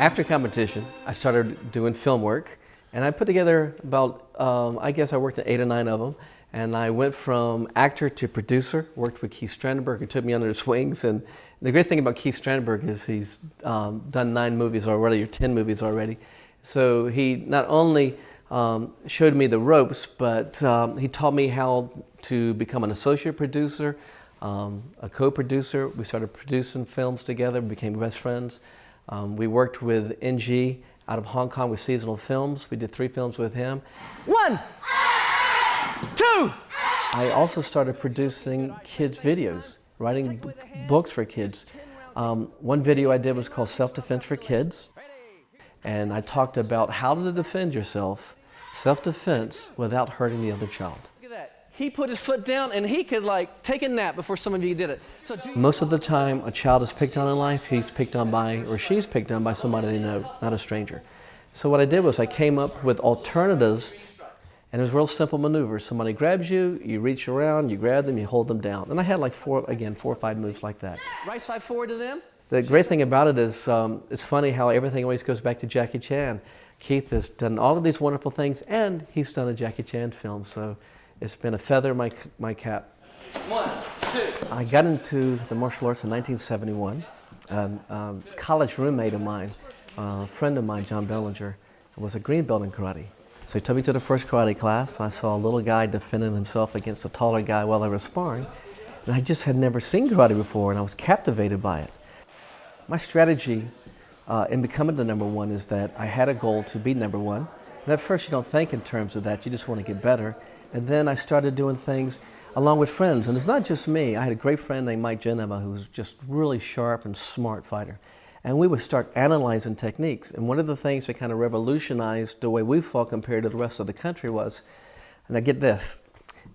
After competition, I started doing film work, and I put together about, I guess I worked at 8 or 9 of them, and I went from actor to producer, worked with Keith Strandenberg, who took me under his wings, and the great thing about Keith Strandenberg is he's done 9 movies already, or 10 movies already. So he not only showed me the ropes, but he taught me how to become an associate producer, a co-producer. We started producing films together, became best friends. We worked with NG out of Hong Kong with seasonal films. We did 3 films with him. 1, 2. I also started producing kids' videos, writing books for kids. One video I did was called Self-Defense for Kids. And I talked about how to defend yourself, self-defense, without hurting the other child. Look at that. He put his foot down and he could take a nap before some of you did it. So most of the time a child is picked on in life, he's picked on by, or she's picked on by somebody they know, not a stranger. So what I did was I came up with alternatives, and it was real simple maneuvers. Somebody grabs you, you reach around, you grab them, you hold them down. And I had 4 or 5 moves like that. Right side forward to them. The great thing about it is it's funny how everything always goes back to Jackie Chan. Keith has done all of these wonderful things, and he's done a Jackie Chan film. So it's been a feather in my cap. 1, 2. I got into the martial arts in 1971. A college roommate of mine, a friend of mine, John Bellinger, was a green belt in karate. So he took me to the first karate class. I saw a little guy defending himself against a taller guy while they were sparring. And I just had never seen karate before, and I was captivated by it. My strategy in becoming the #1 is that I had a goal to be #1. And at first you don't think in terms of that, you just want to get better. And then I started doing things along with friends. And it's not just me. I had a great friend named Mike Geneva who was just really sharp and smart fighter. And we would start analyzing techniques. And one of the things that kind of revolutionized the way we fought compared to the rest of the country was, and I get this,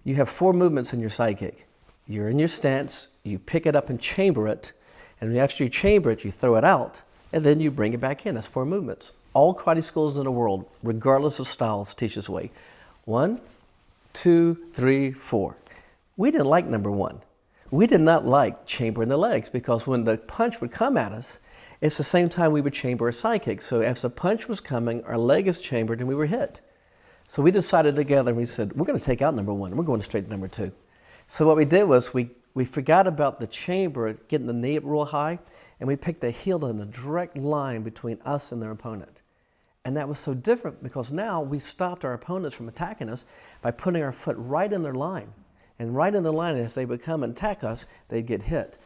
you have 4 movements in your side kick. You're in your stance, you pick it up and chamber it, and after you chamber it, you throw it out, and then you bring it back in. That's 4 movements. All karate schools in the world, regardless of styles, teach this way. 1, 2, 3, 4. We didn't like #1. We did not like chambering the legs, because when the punch would come at us, it's the same time we would chamber a side kick. So as the punch was coming, our leg is chambered and we were hit. So we decided together, and we said, we're going to take out #1. We're going straight to #2. So what we did was we forgot about the chamber, getting the knee up real high, and we picked the heel in a direct line between us and their opponent. And that was so different because now we stopped our opponents from attacking us by putting our foot right in their line. And right in the line, as they would come and attack us, they'd get hit.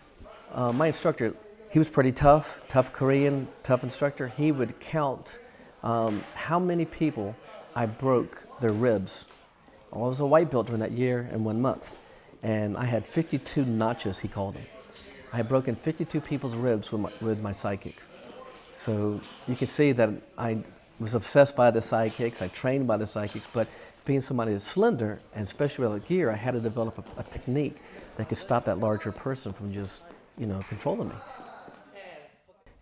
My instructor, he was pretty tough Korean, tough instructor. He would count how many people I broke their ribs. I was a white belt during that year and 1 month. And I had 52 notches, he called them. I had broken 52 people's ribs with my side kicks. So you can see that I was obsessed by the side kicks. I trained by the side kicks, but being somebody that's slender, and especially with gear, I had to develop a technique that could stop that larger person from just, controlling me.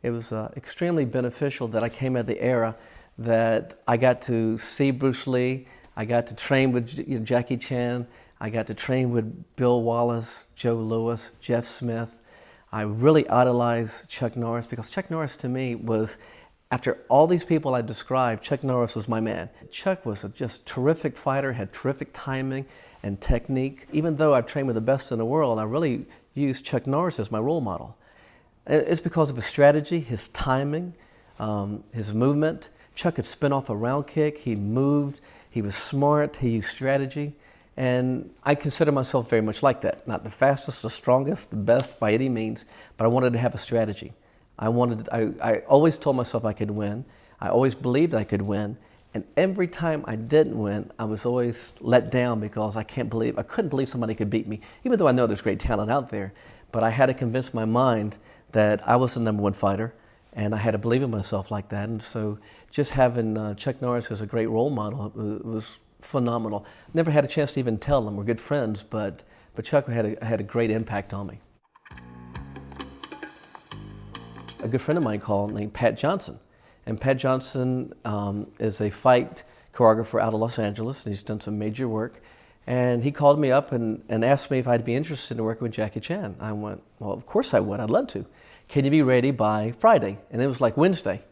It was extremely beneficial that I came at the era that I got to see Bruce Lee, I got to train with Jackie Chan, I got to train with Bill Wallace, Joe Louis, Jeff Smith. I really idolized Chuck Norris, because Chuck Norris to me was, after all these people I described, Chuck Norris was my man. Chuck was a just terrific fighter, had terrific timing and technique. Even though I've trained with the best in the world, I really used Chuck Norris as my role model. It's because of his strategy, his timing, his movement. Chuck could spin off a round kick, he moved, he was smart, he used strategy. And I consider myself very much like that. Not the fastest, the strongest, the best by any means, but I wanted to have a strategy. I always told myself I could win. I always believed I could win. And every time I didn't win, I was always let down because I couldn't believe somebody could beat me, even though I know there's great talent out there. But I had to convince my mind that I was the #1 fighter, and I had to believe in myself like that. And so just having Chuck Norris as a great role model was phenomenal. Never had a chance to even tell him. We're good friends, but Chuck had a great impact on me. A good friend of mine called named Pat Johnson. And Pat Johnson is a fight choreographer out of Los Angeles, and he's done some major work. And he called me up and asked me if I'd be interested in working with Jackie Chan. I went, well, of course I would. I'd love to. Can you be ready by Friday? And it was like Wednesday.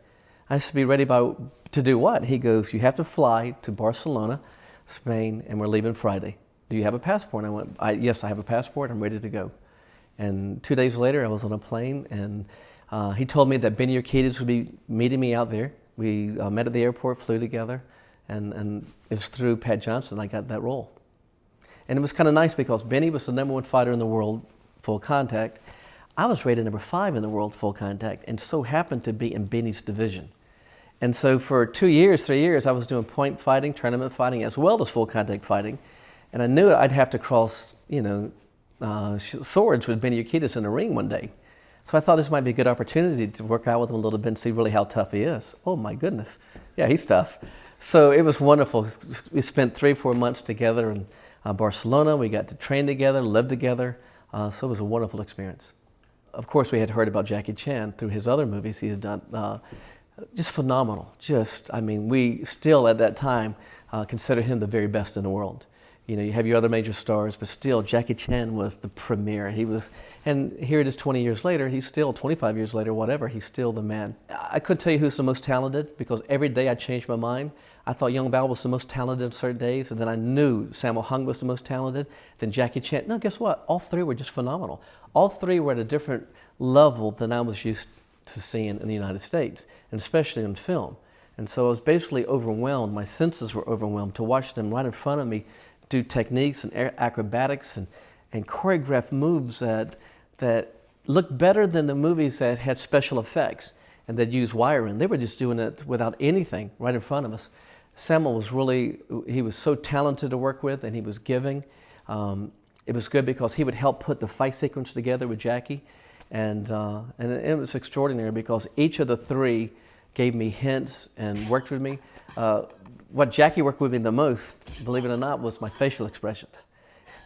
I said, be ready to do what? He goes, you have to fly to Barcelona, Spain, and we're leaving Friday. Do you have a passport? And I went, yes, I have a passport. I'm ready to go. And 2 days later, I was on a plane, and he told me that Benny Urquidez would be meeting me out there. We met at the airport, flew together, and it was through Pat Johnson I got that role. And it was kind of nice because Benny was the #1 fighter in the world, full contact. I was rated #5 in the world, full contact, and so happened to be in Benny's division. And so for 2 years, 3 years, I was doing point fighting, tournament fighting, as well as full contact fighting. And I knew I'd have to cross, swords with Benny Urquidez in the ring one day. So I thought this might be a good opportunity to work out with him a little bit and see really how tough he is. Oh my goodness. Yeah, he's tough. So it was wonderful. We spent 3 or 4 months together in Barcelona. We got to train together, live together. So it was a wonderful experience. Of course, we had heard about Jackie Chan through his other movies he had done. Just phenomenal. We still at that time consider him the very best in the world. You have your other major stars, but still Jackie Chan was the premier. And here it is 20 years later, he's still, 25 years later, whatever, he's still the man. I couldn't tell you who's the most talented because every day I changed my mind. I thought Yong Bao was the most talented on certain days, and then I knew Sammo Hung was the most talented, then Jackie Chan. No, guess what? All three were just phenomenal. All three were at a different level than I was used to seeing in the United States, and especially in film. And so I was basically overwhelmed. My senses were overwhelmed to watch them right in front of me do techniques and acrobatics and choreograph moves that looked better than the movies that had special effects and that used wiring. They were just doing it without anything right in front of us. Sammo he was so talented to work with, and he was giving. It was good because he would help put the fight sequence together with Jackie. And it was extraordinary because each of the three gave me hints and worked with me. What Jackie worked with me the most, believe it or not, was my facial expressions.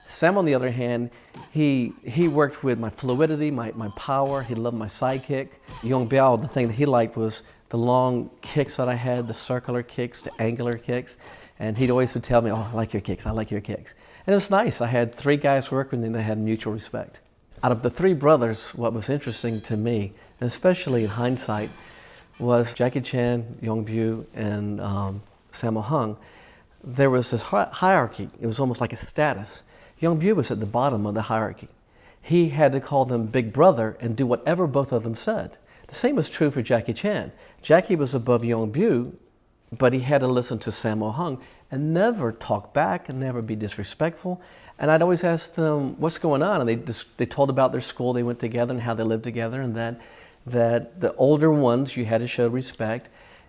Sam, on the other hand, he worked with my fluidity, my power. He loved my sidekick. Yong Bao, the thing that he liked was the long kicks that I had, the circular kicks, the angular kicks. And he'd always would tell me, oh, I like your kicks, I like your kicks. And it was nice. I had 3 guys working and they had mutual respect. Out of the 3 brothers, what was interesting to me, and especially in hindsight, was Jackie Chan, Yong Bu, and Sammo Hung. There was this hierarchy. It was almost like a status. Yong Bu was at the bottom of the hierarchy. He had to call them big brother and do whatever both of them said. The same was true for Jackie Chan. Jackie was above Yong Bu, but he had to listen to Sammo Hung and never talk back and never be disrespectful. And I'd always ask them, what's going on? And they told about their school they went together and how they lived together, and that the older ones, you had to show respect.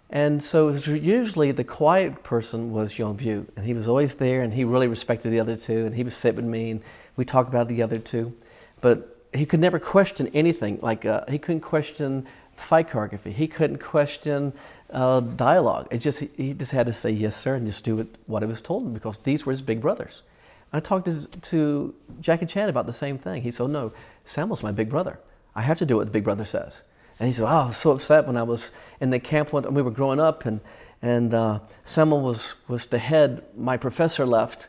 And so it was usually the quiet person was Yong Bu, and he was always there, and he really respected the other 2, and he would sit with me, and we talked about the other 2. But he could never question anything, he couldn't question fight choreography, he couldn't question dialogue. He just had to say yes sir and just do what he was told him because these were his big brothers. I talked to Jackie Chan about the same thing. He said, no, Sammo's my big brother. I have to do what the big brother says. And he said, oh, I was so upset when I was in the camp when we were growing up, and Sammo was the head. My professor left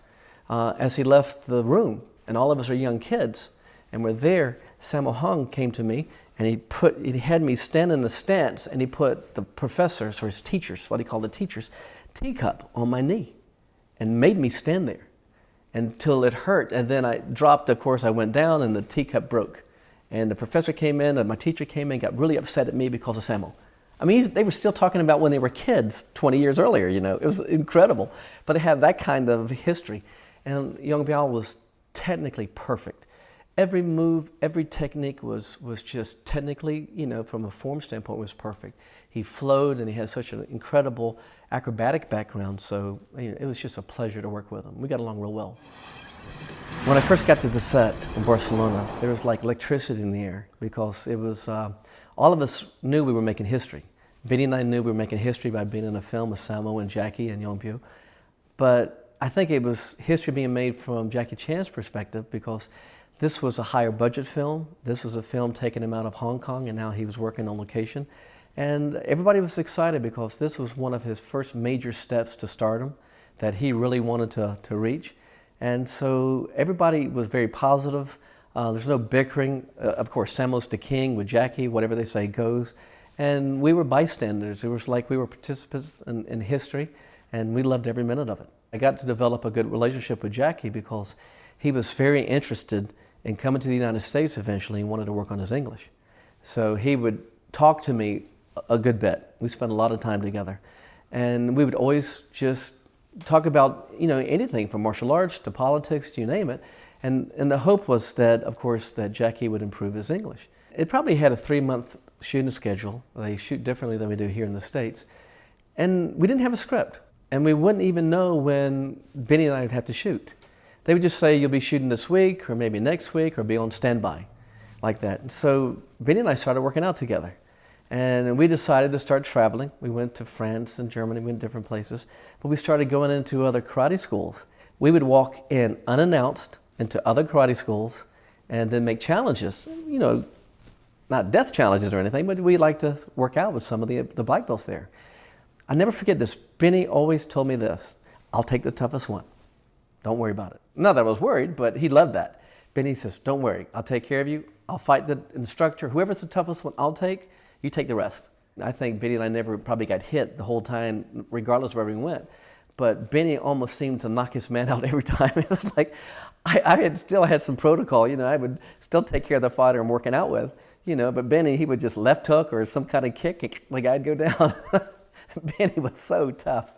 as he left the room, and all of us are young kids, and we're there. Sammo Hung came to me, and he had me stand in the stance, and he put the professors, or his teachers, what he called the teachers, teacup on my knee, and made me stand there until it hurt. And then I dropped, of course, I went down, and the teacup broke. And the professor came in, and my teacher came in, got really upset at me because of Sammo. I mean, they were still talking about when they were kids 20 years earlier, It was incredible. But it had that kind of history. And Yong Bao was technically perfect. Every move, every technique was just technically, from a form standpoint, was perfect. He flowed, and he had such an incredible acrobatic background, so it was just a pleasure to work with him. We got along real well. When I first got to the set in Barcelona, there was like electricity in the air because it was, all of us knew we were making history. Benny and I knew we were making history by being in a film with Sammo and Jackie and Yong Bu. But I think it was history being made from Jackie Chan's perspective because this was a higher budget film. This was a film taking him out of Hong Kong, and now he was working on location. And everybody was excited because this was one of his first major steps to stardom that he really wanted to reach. And so everybody was very positive. There's no bickering. Of course, Sammo's the king with Jackie, whatever they say goes. And we were bystanders. It was like we were participants in history, and we loved every minute of it. I got to develop a good relationship with Jackie because he was very interested in coming to the United States eventually and wanted to work on his English. So he would talk to me a good bit. We spent a lot of time together. And we would always just talk about, anything from martial arts to politics, you name it. And the hope was that, of course, that Jackie would improve his English. It probably had a 3-month shooting schedule. They shoot differently than we do here in the States. And we didn't have a script. And we wouldn't even know when Benny and I would have to shoot. They would just say, you'll be shooting this week, or maybe next week, or be on standby, like that. And so Benny and I started working out together. And we decided to start traveling. We went to France and Germany, we went different places. But we started going into other karate schools. We would walk in unannounced into other karate schools and then make challenges. Not death challenges or anything, but we like to work out with some of the black belts there. I never forget this. Benny always told me this: I'll take the toughest one. Don't worry about it. Not that I was worried, but he loved that. Benny says, don't worry, I'll take care of you. I'll fight the instructor. Whoever's the toughest one, I'll take. You take the rest. I think Benny and I never probably got hit the whole time, regardless of where we went. But Benny almost seemed to knock his man out every time. It was like, I still had some protocol. I would still take care of the fighter I'm working out with. But Benny, he would just left hook or some kind of kick, like I'd go down. Benny was so tough.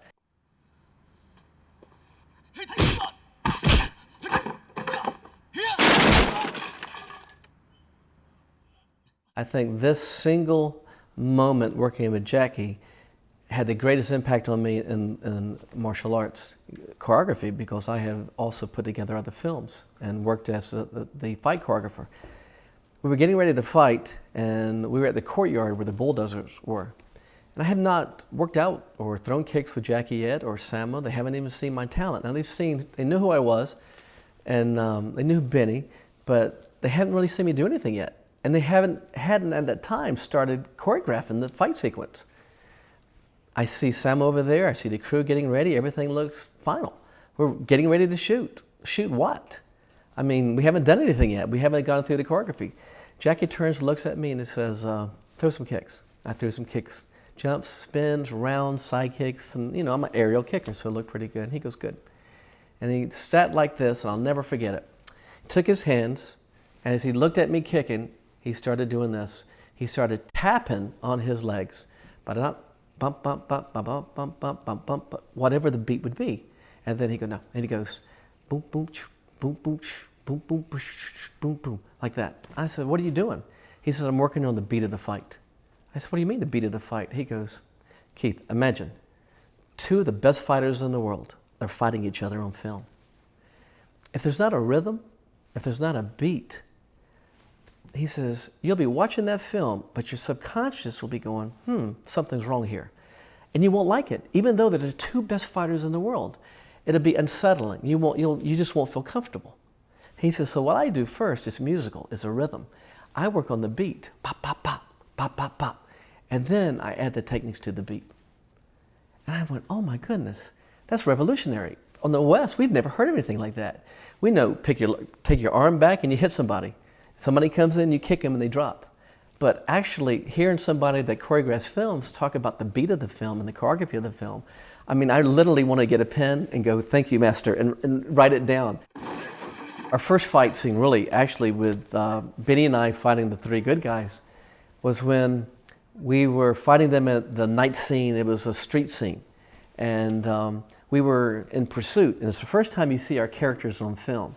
I think this single moment working with Jackie had the greatest impact on me in martial arts choreography, because I have also put together other films and worked as the fight choreographer. We were getting ready to fight, and we were at the courtyard where the bulldozers were. And I had not worked out or thrown kicks with Jackie yet, or Samo. They haven't even seen my talent. Now they knew who I was, and they knew Benny, but they hadn't really seen me do anything yet. And they hadn't at that time started choreographing the fight sequence. I see Sam over there, I see the crew getting ready, everything looks final. We're getting ready to shoot. Shoot what? I mean, we haven't done anything yet. We haven't gone through the choreography. Jackie turns, looks at me, and says, throw some kicks. I threw some kicks. Jumps, spins, rounds, side kicks, and I'm an aerial kicker, so it looked pretty good. He goes, good. And he sat like this, and I'll never forget it. Took his hands, and as he looked at me kicking, he started doing this. He started tapping on his legs. Bump, bump, bump, bump, bump, bump, bump, bump, bump, whatever the beat would be. And then he goes, no. And he goes, boom, boom, boom, boom, boom, boom, boom, boom, like that. I said, what are you doing? He says, I'm working on the beat of the fight. I said, what do you mean the beat of the fight? He goes, Keith, imagine 2 of the best fighters in the world are fighting each other on film. If there's not a rhythm, if there's not a beat, he says, you'll be watching that film, but your subconscious will be going, something's wrong here. And you won't like it, even though they're the 2 best fighters in the world. It'll be unsettling. You just won't feel comfortable. He says, so what I do first is musical, is a rhythm. I work on the beat, pop, pop, pop, pop, pop, pop. And then I add the techniques to the beat. And I went, oh my goodness, that's revolutionary. On the West, we've never heard of anything like that. We know, take your arm back and you hit somebody. Somebody comes in, you kick them and they drop. But actually hearing somebody that choreographs films talk about the beat of the film and the choreography of the film, I mean, I literally want to get a pen and go, thank you, master, and write it down. Our first fight scene, really, actually, with Benny and I fighting the 3 good guys, was when we were fighting them at the night scene. It was a street scene. And we were in pursuit. And it's the first time you see our characters on film.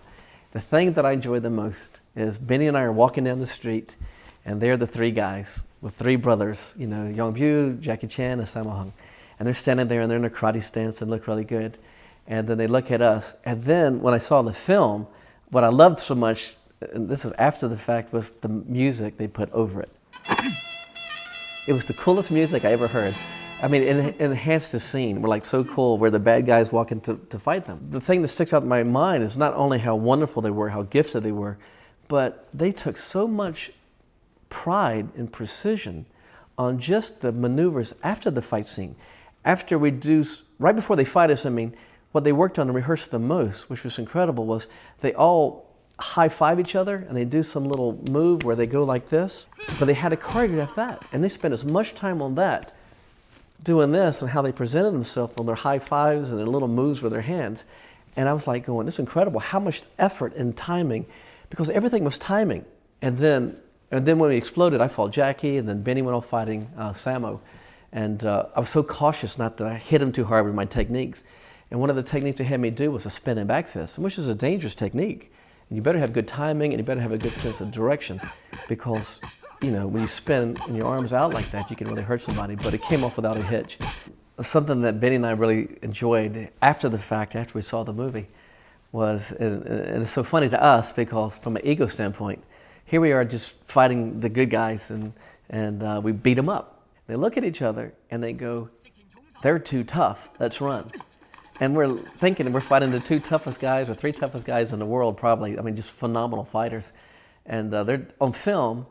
The thing that I enjoy the most is Benny and I are walking down the street, and they're the 3 guys with 3 brothers, Yongbu, Jackie Chan, and Sammo Hung. And they're standing there, and they're in a karate stance and look really good. And then they look at us. And then when I saw the film, what I loved so much, and this is after the fact, was the music they put over it. It was the coolest music I ever heard. I mean, it enhanced the scene. We're like so cool where the bad guys walk in to fight them. The thing that sticks out in my mind is not only how wonderful they were, how gifted they were, but they took so much pride and precision on just the maneuvers after the fight scene. After we do, right before they fight us, I mean, what they worked on and rehearsed the most, which was incredible, was they all high-five each other and they do some little move where they go like this, but they had to choreograph that. And they spent as much time on that, doing this and how they presented themselves on their high-fives and their little moves with their hands. And I was like going, this is incredible, how much effort and timing, because everything was timing. And then when we exploded, I fought Jackie, and then Benny went off fighting Samo. And I was so cautious not to hit him too hard with my techniques. And one of the techniques they had me do was a spinning back fist, which is a dangerous technique. And you better have good timing, and you better have a good sense of direction, because when you spin and your arms out like that, you can really hurt somebody. But it came off without a hitch. Something that Benny and I really enjoyed after the fact, after we saw the movie, was, and it's so funny to us because from an ego standpoint, here we are just fighting the good guys, and we beat them up. They look at each other and they go, they're too tough, let's run. And we're thinking we're fighting the two toughest guys or three toughest guys in the world probably, just phenomenal fighters. And they're on film,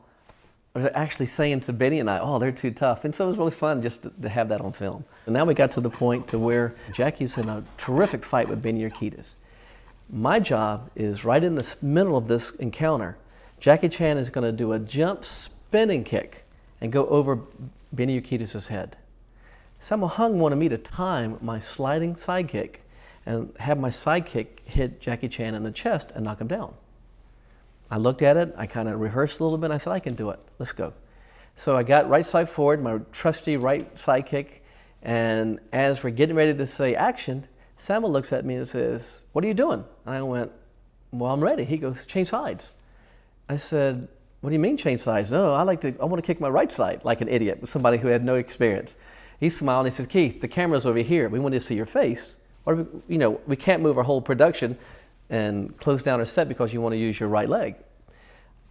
they're actually saying to Benny and I, oh, they're too tough. And so it was really fun just to have that on film. And now we got to the point to where Jackie's in a terrific fight with Benny Urquidez. My job is right in the middle of this encounter, Jackie Chan is going to do a jump spinning kick and go over Benny Urquidez's head. Sammo Hung wanted me to time my sliding side kick and have my side kick hit Jackie Chan in the chest and knock him down. I looked at it, I kind of rehearsed a little bit, and I said, I can do it, let's go. So I got right side forward, my trusty right side kick, and as we're getting ready to say action, Sammo looks at me and says, what are you doing? And I went, well, I'm ready. He goes, change sides. I said, what do you mean change sides? No, I want to kick my right side like an idiot, somebody who had no experience. He smiled and he says, Keith, the camera's over here. We want to see your face. Or, we can't move our whole production and close down our set because you want to use your right leg.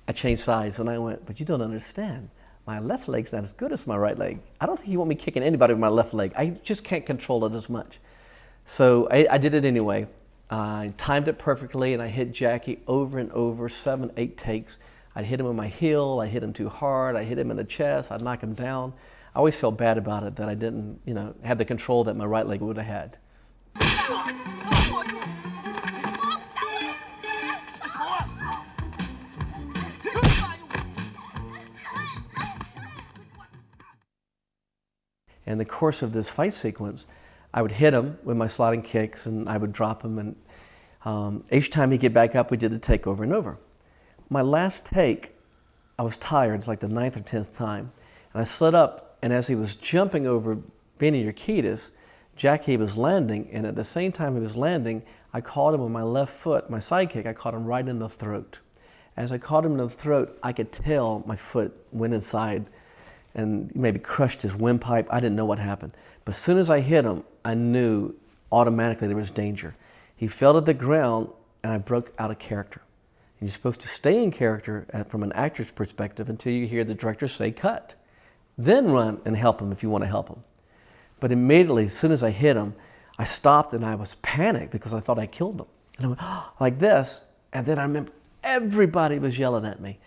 I changed sides and I went, but you don't understand. My left leg's not as good as my right leg. I don't think you want me kicking anybody with my left leg. I just can't control it as much. So I did it anyway. I timed it perfectly and I hit Jackie over and over, 7, 8 takes. I'd hit him with my heel, I hit him too hard, I hit him in the chest, I'd knock him down. I always felt bad about it, that I didn't, have the control that my right leg would have had. In the course of this fight sequence, I would hit him with my sliding kicks and I would drop him, and each time he'd get back up, we did the take over and over. My last take, I was tired, it's like the 9th or 10th time, and I slid up, and as he was jumping over Benny Urquidez, Jackie was landing, and at the same time he was landing, I caught him with my left foot, my side kick, I caught him right in the throat. As I caught him in the throat, I could tell my foot went inside and maybe crushed his windpipe. I didn't know what happened. But as soon as I hit him, I knew automatically there was danger. He fell to the ground, and I broke out of character. And you're supposed to stay in character from an actor's perspective until you hear the director say, cut. Then run and help him if you want to help him. But immediately, as soon as I hit him, I stopped and I was panicked because I thought I killed him. And I went, oh, like this. And then I remember everybody was yelling at me.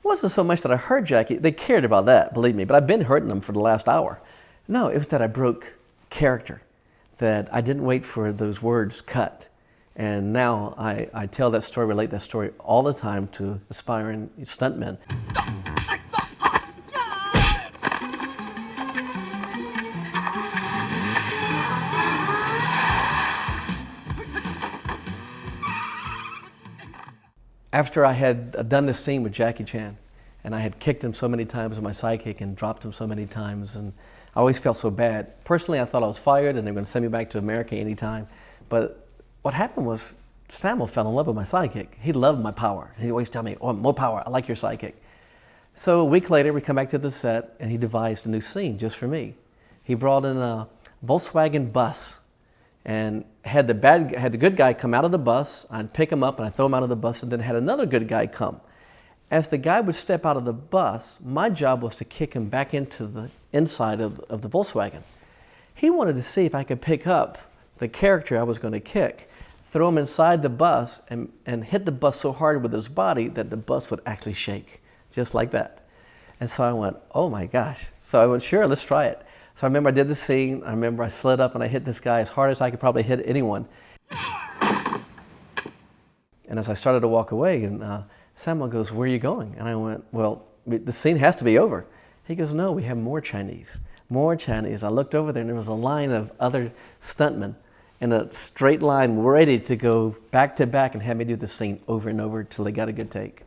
It wasn't so much that I hurt Jackie. They cared about that, believe me. But I've been hurting them for the last hour. No, it was that I broke character, that I didn't wait for those words cut. And now I tell that story, relate that story all the time to aspiring stuntmen. After I had done this scene with Jackie Chan, and I had kicked him so many times with my sidekick and dropped him so many times, and I always felt so bad. Personally, I thought I was fired and they were going to send me back to America anytime. But what happened was Sammo fell in love with my sidekick. He loved my power. He'd always tell me, oh, more power, I like your sidekick. So a week later, we come back to the set and he devised a new scene just for me. He brought in a Volkswagen bus and had the good guy come out of the bus. I'd pick him up and I'd throw him out of the bus, and then had another good guy come. As the guy would step out of the bus, my job was to kick him back into the inside of the Volkswagen. He wanted to see if I could pick up the character I was going to kick, throw him inside the bus, and hit the bus so hard with his body that the bus would actually shake, just like that. And so I went, oh my gosh. So I went, sure, let's try it. So I remember I did the scene. I remember I slid up and I hit this guy as hard as I could probably hit anyone. And as I started to walk away, and Samuel goes, "Where are you going?" And I went, "Well, the scene has to be over." He goes, "No, we have more Chinese, more Chinese." I looked over there and there was a line of other stuntmen in a straight line ready to go back to back and have me do the scene over and over till they got a good take.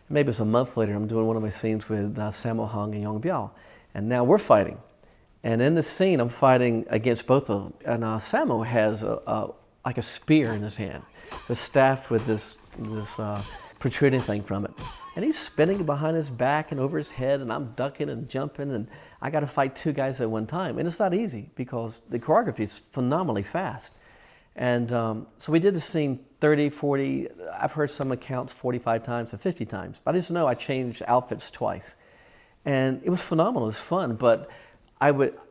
Maybe it was a month later, I'm doing one of my scenes with Sammo Hung and Yong Biao, and now we're fighting. And in this scene, I'm fighting against both of them. And Sammo has like a spear in his hand. It's a staff with this protruding thing from it. And he's spinning behind his back and over his head, and I'm ducking and jumping, and I got to fight two guys at one time. And it's not easy because the choreography is phenomenally fast. And so we did the scene 30, 40, I've heard some accounts 45 times to 50 times. But I just know I changed outfits twice. And it was phenomenal, it was fun. But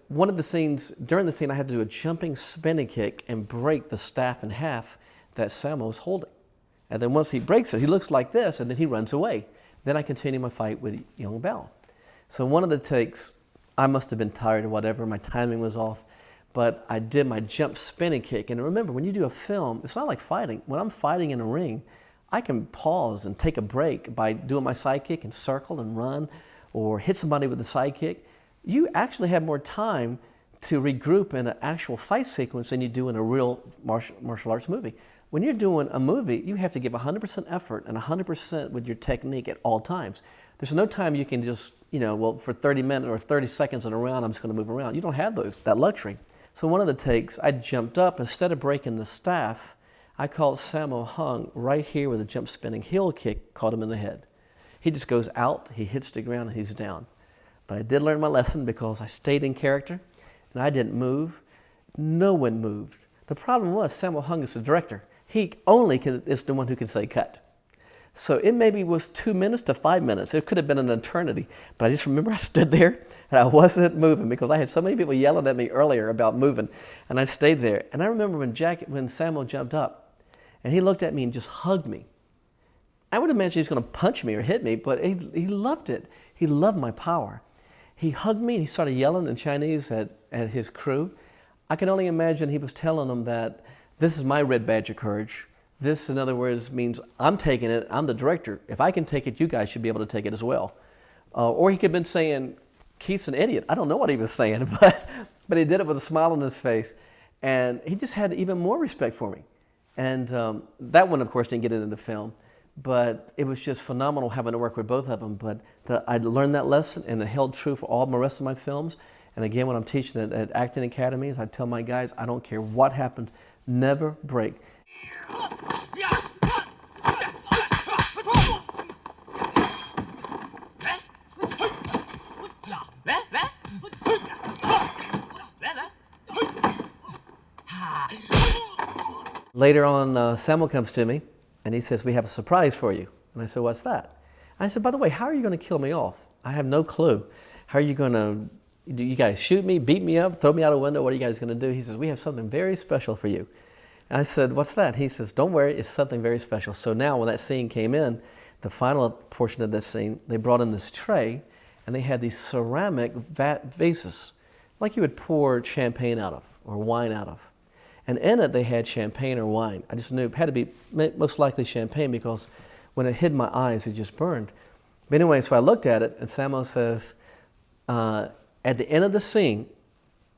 one of the scenes, during the scene, I had to do a jumping spinning kick and break the staff in half that Sammo was holding. And then once he breaks it, he looks like this, and then he runs away. Then I continue my fight with Yong Biao. So one of the takes, I must have been tired or whatever, my timing was off, but I did my jump spinning kick. And remember, when you do a film, it's not like fighting. When I'm fighting in a ring, I can pause and take a break by doing my side kick and circle and run, or hit somebody with a side kick. You actually have more time to regroup in an actual fight sequence than you do in a real martial arts movie. When you're doing a movie, you have to give 100% effort and 100% with your technique at all times. There's no time you can just, well, for 30 minutes or 30 seconds in a round, I'm just going to move around. You don't have that luxury. So one of the takes, I jumped up. Instead of breaking the staff, I caught Sammo Hung right here with a jump spinning heel kick, caught him in the head. He just goes out, he hits the ground, and he's down. But I did learn my lesson because I stayed in character, and I didn't move. No one moved. The problem was Sammo Hung is the director. He only is the one who can say cut. So it maybe was 2 minutes to 5 minutes. It could have been an eternity. But I just remember I stood there and I wasn't moving because I had so many people yelling at me earlier about moving. And I stayed there. And I remember when Sammo jumped up and he looked at me and just hugged me. I would imagine he was going to punch me or hit me, but he loved it. He loved my power. He hugged me and he started yelling in Chinese at his crew. I can only imagine he was telling them that this is my red badge of courage. This, in other words, means I'm taking it. I'm the director. If I can take it, you guys should be able to take it as well. Or he could have been saying, Keith's an idiot. I don't know what he was saying, but he did it with a smile on his face. And he just had even more respect for me. And that one, of course, didn't get into the film. But it was just phenomenal having to work with both of them. But I learned that lesson, and it held true for all the rest of my films. And again, when I'm teaching at acting academies, I tell my guys, I don't care what happens, never break. Later on, Sammo comes to me and he says, "We have a surprise for you." And I said, "What's that?" I said, "By the way, how are you going to kill me off? I have no clue. How are you going to, do you guys shoot me, beat me up, throw me out a window? What are you guys going to do?" He says, "We have something very special for you." And I said, "What's that?" He says, "Don't worry, it's something very special." So now when that scene came in, the final portion of this scene, they brought in this tray and they had these ceramic vases, like you would pour champagne out of or wine out of. And in it, they had champagne or wine. I just knew it had to be most likely champagne because when it hit my eyes, it just burned. But anyway, so I looked at it, and Sammo says, at the end of the scene,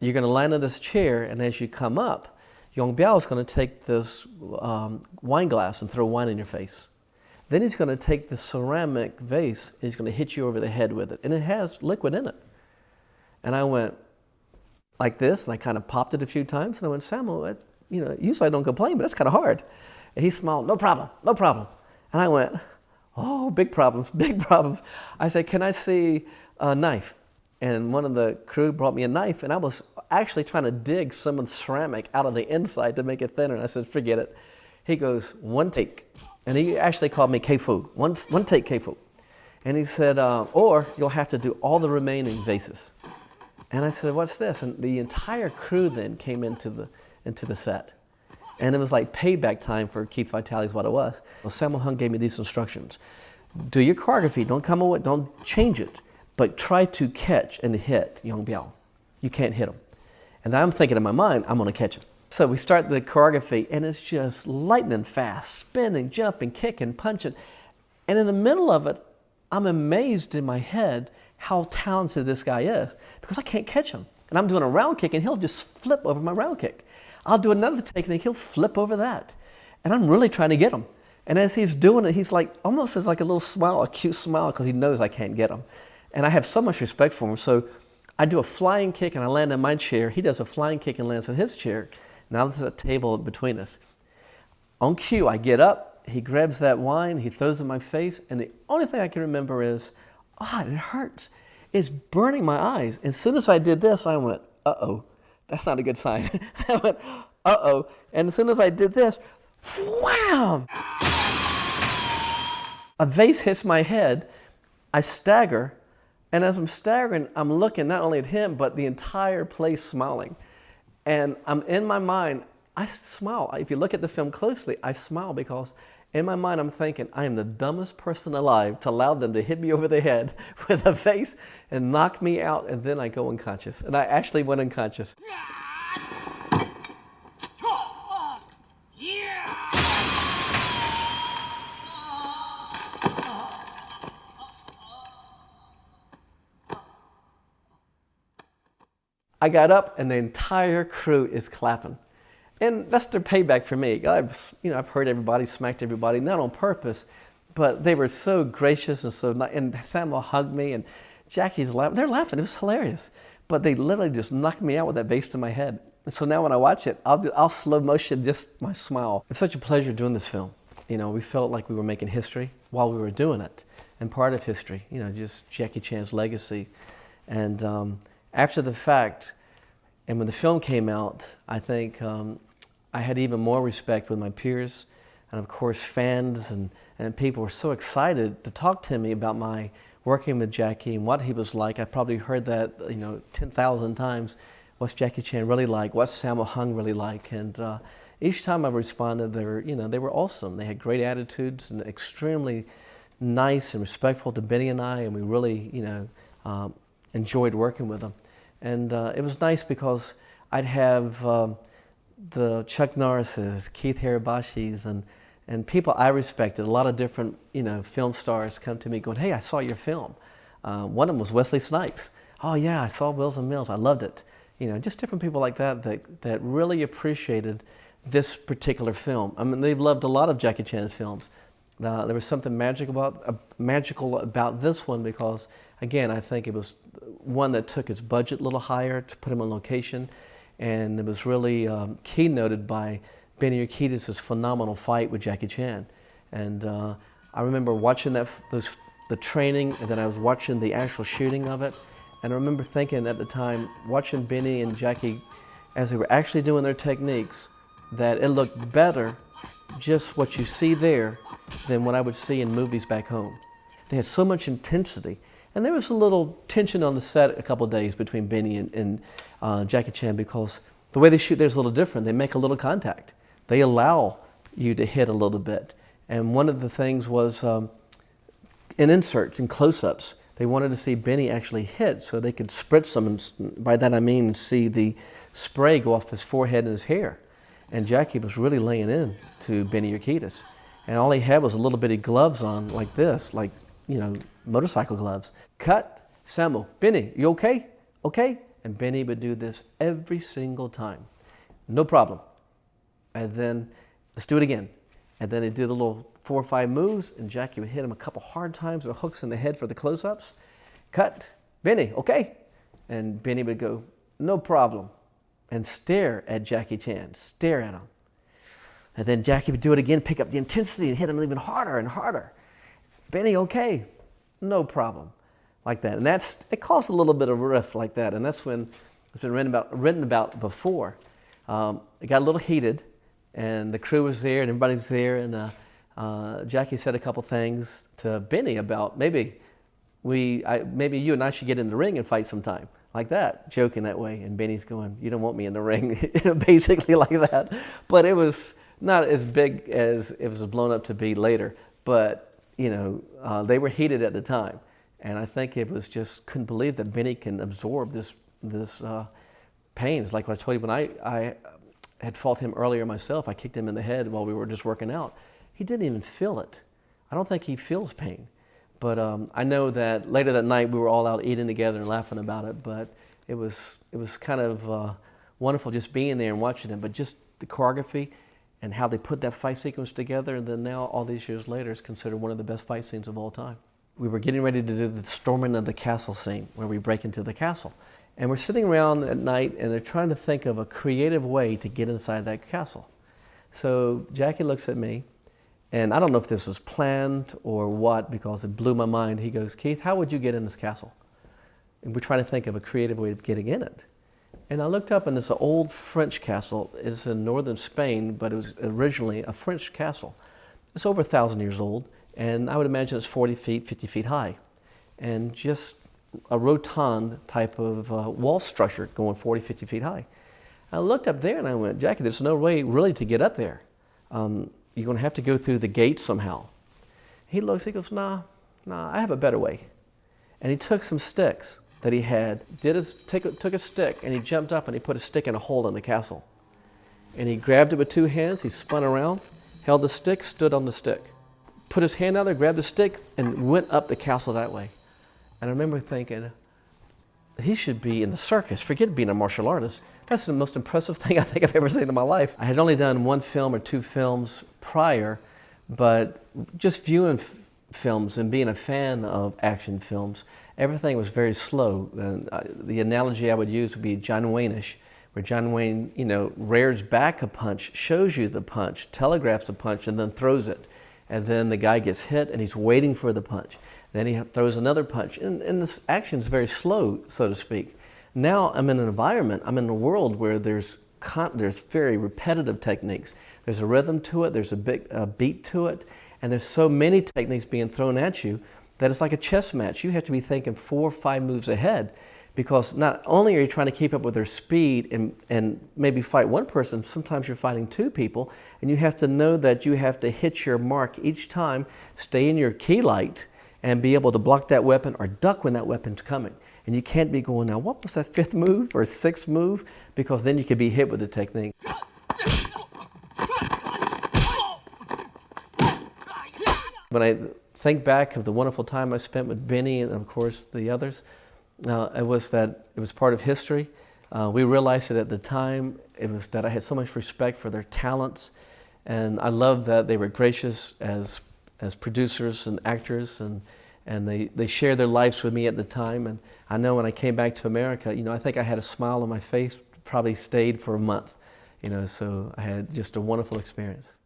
you're going to land in this chair, and as you come up, Yong Biao is going to take this wine glass and throw wine in your face. Then he's going to take the ceramic vase, and he's going to hit you over the head with it. And it has liquid in it. And I went like this, and I kind of popped it a few times, and I went, "Sammo, usually I don't complain, but that's kind of hard." And he smiled, "No problem, no problem." And I went, "Oh, big problems, big problems." I said, "Can I see a knife?" And one of the crew brought me a knife, and I was actually trying to dig some of the ceramic out of the inside to make it thinner. And I said, "Forget it." He goes, "One take." And he actually called me K-Fu, one take K-Fu. And he said, "Or you'll have to do all the remaining vases." And I said, "What's this?" And the entire crew then came into the set. And it was like payback time for Keith Vitali is what it was. Well, Sammo Hung gave me these instructions. Do your choreography, don't change it, but try to catch and hit Yong Biao. You can't hit him. And I'm thinking in my mind, I'm going to catch him. So we start the choreography, and it's just lightning fast, spinning, jumping, kicking, punching. And in the middle of it, I'm amazed in my head how talented this guy is, because I can't catch him. And I'm doing a round kick, and he'll just flip over my round kick. I'll do another technique, he'll flip over that. And I'm really trying to get him. And as he's doing it, he's like, almost has like a little smile, a cute smile, because he knows I can't get him. And I have so much respect for him. So I do a flying kick, and I land in my chair. He does a flying kick and lands in his chair. Now there's a table between us. On cue, I get up, he grabs that wine, he throws it in my face, and the only thing I can remember is, it hurts. It's burning my eyes. As soon as I did this, I went, uh-oh, that's not a good sign. I went, uh-oh. And as soon as I did this, wham! A vase hits my head, I stagger, and as I'm staggering, I'm looking not only at him, but the entire place smiling. And I'm in my mind, I smile. If you look at the film closely, I smile because in my mind I'm thinking, I am the dumbest person alive to allow them to hit me over the head with a vase and knock me out, and then I go unconscious. And I actually went unconscious. I got up and the entire crew is clapping. And that's their payback for me. I've heard everybody, smacked everybody, not on purpose, but they were so gracious and so nice. And Samuel hugged me, and Jackie's laughing. They're laughing. It was hilarious. But they literally just knocked me out with that vase to my head. And so now when I watch it, I'll slow motion just my smile. It's such a pleasure doing this film. We felt like we were making history while we were doing it, and part of history. Just Jackie Chan's legacy. And after the fact, and when the film came out, I think I had even more respect with my peers, and of course fans and people were so excited to talk to me about my working with Jackie and what he was like. I probably heard that 10,000 times. What's Jackie Chan really like? What's Sammo Hung really like? And each time I responded, they were awesome. They had great attitudes and extremely nice and respectful to Benny and I, and we really enjoyed working with them. And it was nice because I'd have the Chuck Norrises, Keith Hirabashis, and people I respected, a lot of different film stars come to me going, hey, I saw your film. One of them was Wesley Snipes. Oh yeah, I saw Wheels and Mills, I loved it. Just different people like that really appreciated this particular film. I mean, they loved a lot of Jackie Chan's films. There was something magical about this one because, again, I think it was one that took its budget a little higher to put him on location, and it was really keynoted by Benny Urquidez's phenomenal fight with Jackie Chan. And I remember watching the training, and then I was watching the actual shooting of it, and I remember thinking at the time, watching Benny and Jackie as they were actually doing their techniques, that it looked better, just what you see there, than what I would see in movies back home. They had so much intensity. And there was a little tension on the set a couple of days between Benny and Jackie Chan because the way they shoot there is a little different. They make a little contact. They allow you to hit a little bit. And one of the things was in inserts and close-ups, they wanted to see Benny actually hit so they could spritz him. And by that I mean see the spray go off his forehead and his hair. And Jackie was really laying in to Benny Urquidez. And all he had was a little bitty gloves on like this, like, motorcycle gloves. Cut, Samuel, Benny, you okay? Okay? And Benny would do this every single time. No problem. And then, let's do it again. And then he'd do the little 4 or 5 moves, and Jackie would hit him a couple hard times with hooks in the head for the close-ups. Cut, Benny, okay? And Benny would go, no problem, and stare at Jackie Chan, stare at him. And then Jackie would do it again, pick up the intensity and hit him even harder and harder. Benny, okay, no problem, like that. And it caused a little bit of rift like that, and that's when it's been written about before. It got a little heated, and the crew was there, and everybody's there, and Jackie said a couple things to Benny about maybe you and I should get in the ring and fight sometime, like that, joking that way. And Benny's going, you don't want me in the ring, basically like that. But it was not as big as it was blown up to be later, but they were heated at the time, and I think it was just couldn't believe that Benny can absorb this pain. It's like what I told you when had fought him earlier myself. I kicked him in the head while we were just working out. He didn't even feel it. I don't think he feels pain. But I know that later that night we were all out eating together and laughing about it, but it was kind of wonderful just being there and watching him. But just the choreography and how they put that fight sequence together, and then now all these years later is considered one of the best fight scenes of all time. We were getting ready to do the storming of the castle scene where we break into the castle. And we're sitting around at night and they're trying to think of a creative way to get inside that castle. So Jackie looks at me, and I don't know if this was planned or what, because it blew my mind. He goes, "Keith, how would you get in this castle?" And we're trying to think of a creative way of getting in it. And I looked up, and it's an old French castle. It's in northern Spain, but it was originally a French castle. It's over 1,000 years old, and I would imagine it's 40 feet, 50 feet high. And just a rotund type of wall structure going 40, 50 feet high. I looked up there and I went, "Jackie, there's no way really to get up there. You're going to have to go through the gate somehow." He looks, he goes, nah, I have a better way. And he took some sticks that he had, took a stick, and he jumped up and he put a stick in a hole in the castle. And he grabbed it with two hands, he spun around, held the stick, stood on the stick, put his hand out there, grabbed the stick, and went up the castle that way. And I remember thinking, he should be in the circus. Forget being a martial artist. That's the most impressive thing I think I've ever seen in my life. I had only done one film or two films prior, but just viewing films and being a fan of action films, everything was very slow. And the analogy I would use would be John Wayne-ish, where John Wayne, rears back a punch, shows you the punch, telegraphs the punch, and then throws it. And then the guy gets hit, and he's waiting for the punch. Then he throws another punch. And this action is very slow, so to speak. Now I'm in an environment, I'm in a world where there's very repetitive techniques. There's a rhythm to it, there's a beat to it, and there's so many techniques being thrown at you that it's like a chess match. You have to be thinking 4 or 5 moves ahead, because not only are you trying to keep up with their speed and maybe fight one person, sometimes you're fighting 2 people, and you have to know that you have to hit your mark each time, stay in your key light, and be able to block that weapon or duck when that weapon's coming. And you can't be going, now what was that 5th move or 6th move? Because then you could be hit with the technique. When I think back of the wonderful time I spent with Benny and of course the others, it was part of history. We realized it at the time. It was that I had so much respect for their talents, and I loved that they were gracious as producers and actors, and they shared their lives with me at the time. And I know when I came back to America, I think I had a smile on my face, probably stayed for a month, so I had just a wonderful experience.